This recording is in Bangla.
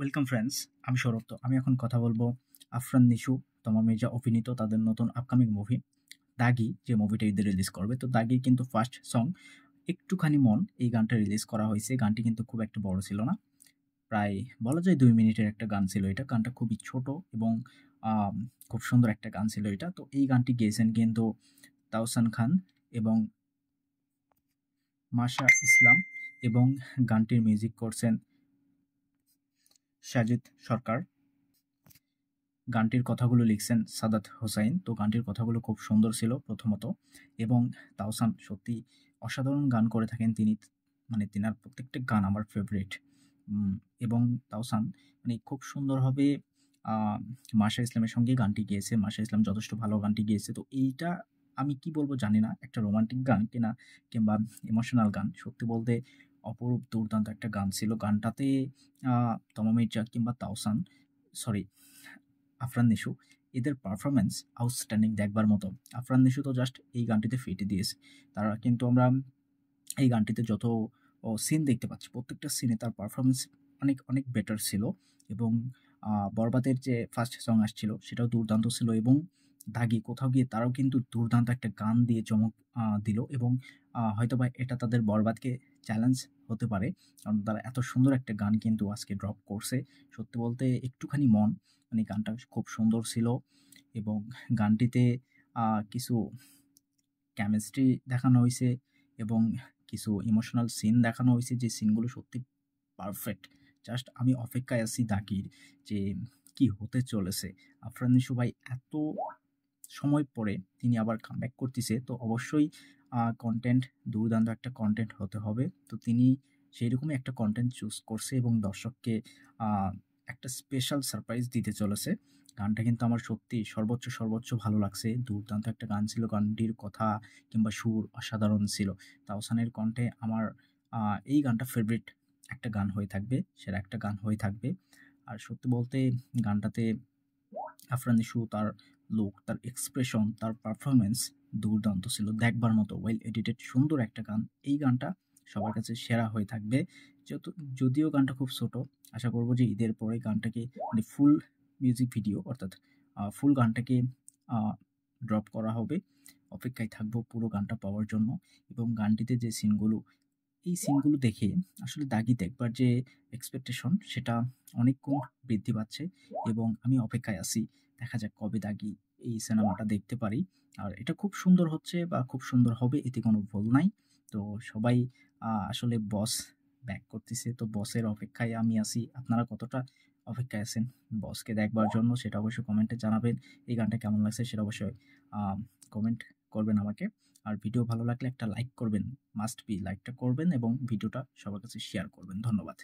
ওয়েলকাম ফ্রেন্ডস, আমি সৌরভ। তো আমি এখন কথা বলবো আফরান নিশু, তমা মির্জা অভিনীত তাদের নতুন আপকামিং মুভি দাগি, যে মুভিটা ঈদে রিলিজ করবে। তো দাগির কিন্তু ফার্স্ট সং একটুখানি মন, এই গানটা রিলিজ করা হয়েছে। গানটি কিন্তু খুব একটা বড় ছিল না, প্রায় বলা যায় 2 মিনিটের একটা গান ছিল এটা। গানটা খুবই ছোট এবং আম, খুব সুন্দর একটা গান ছিল এটা। তো এই গানটি গেয়েছেন কিন্তু তাওসান খান এবং মাশা ইসলাম, এবং গানটির মিউজিক করছেন সাজিদ সরকার। গানটির কথাগুলো লিখছেন সাদাত হোসাইন। তো গানটির কথাগুলো খুব সুন্দর ছিল প্রথমত, এবং তাওসান সত্যি অসাধারণ গান করে থাকেন তিনি। মানে তিনার প্রত্যেকটা গান আমার ফেভারিট। এবং তাওসান মানে খুব সুন্দরভাবে আহ, মাশা ইসলামের সঙ্গে গানটি গেয়েছে। মাশা ইসলাম যথেষ্ট ভালো গানটি গেয়েছে। তো এইটা আমি কি বলবো জানি না, একটা রোমান্টিক গান কিনা কিংবা ইমোশনাল গান, সত্যি বলতে অপরূপ দুর্দান্ত একটা গান ছিল। গানটাতে তমা মির্জা কিংবা তাওসান, সরি, আফরান নিশু, এদের পারফরমেন্স আউটস্ট্যান্ডিং, দেখবার মতো। আফরান নিশু তো জাস্ট এই গানটিতে ফিটে দিয়েছে। তারা কিন্তু আমরা এই গানটিতে যত সিন দেখতে পাচ্ছি, প্রত্যেকটা সিনে তার পারফরমেন্স অনেক অনেক বেটার ছিল। এবং বরবাদের যে ফার্স্ট সং আসছিল সেটাও দুর্দান্ত ছিল। এবং দাগি কোথাও গিয়ে তারাও কিন্তু দুর্দান্ত একটা গান দিয়ে চমক দিল। এবং হয়তোবা এটা তাদের বরবাদকে চ্যালেঞ্জ হতে পারে, কারণ তারা এত সুন্দর একটা গান কিন্তু আজকে ড্রপ করছে। সত্যি বলতে একটুখানি মন, মানে গানটা খুব সুন্দর ছিল। এবং গানটিতে কিছু কেমিস্ট্রি দেখানো হয়েছে এবং কিছু ইমোশনাল সিন দেখানো হয়েছে, যে সিনগুলো সত্যি পারফেক্ট। জাস্ট আমি অপেক্ষায় আছি দাগির, যে কি হতে চলেছে। আফরান নিশু ভাই এত সময় পরে তিনি আবার কামব্যাক করতেছে, তো অবশ্যই কন্টেন্ট, দুর্দান্ত একটা কন্টেন্ট হতে হবে। তো তিনি সেই রকমই একটা কন্টেন্ট চুজ করছে এবং দর্শককে আহ, একটা স্পেশাল সারপ্রাইজ দিতে চলেছে। গানটা কিন্তু আমার সত্যি সর্বোচ্চ সর্বোচ্চ ভালো লাগছে। দুর্দান্ত একটা গান ছিল। গানটির কথা কিংবা সুর অসাধারণ ছিল। তাওসানের কণ্ঠে আমার এই গানটা ফেভারিট একটা গান হয়ে থাকবে, সেরা একটা গান হয়ে থাকবে। আর সত্যি বলতে গানটাতে আফরান নিশু, তার লুক, তার এক্সপ্রেশন, তার পারফরমেন্স দুর্দান্ত ছিল, দেখবার মতো। ওয়েল এডিটেড সুন্দর একটা গান। এই গানটা সবার কাছে সেরা হয়ে থাকবে। যেহেতু যদিও গানটা খুব ছোট, আশা করবো যে ঈদের পরে গানটাকে মানে ফুল মিউজিক ভিডিও, অর্থাৎ ফুল গানটাকে ড্রপ করা হবে। অপেক্ষায় থাকবো পুরো গানটা পাওয়ার জন্য। এবং গানটিতে যে সিনগুলো, এই সিনগুলো দেখে আসলে দাগি দেখবার যে এক্সপেকটেশন, সেটা অনেক গুণ বৃদ্ধি পাচ্ছে। এবং আমি অপেক্ষায় আছি, দেখা যাক কবে দাগি এই সিনেমাটা দেখতে পারি। আর এটা খুব সুন্দর হচ্ছে বা খুব সুন্দর হবে, এতে কোনো ভুল নাই। তো সবাই আসলে বস ব্যাক করতেছে, তো বসের অপেক্ষায় আমি আছি। আপনারা কতটা অপেক্ষায় আছেন বসকে দেখবার জন্য, সেটা অবশ্যই কমেন্টে জানাবেন। এই গানটা কেমন লাগছে সেটা অবশ্যই কমেন্ট করবেন আমাকে। আর ভিডিও ভালো লাগলে একটা লাইক করবেন, মাস্ট বি লাইকটা করবেন এবং ভিডিওটা সবার কাছে শেয়ার করবেন। ধন্যবাদ।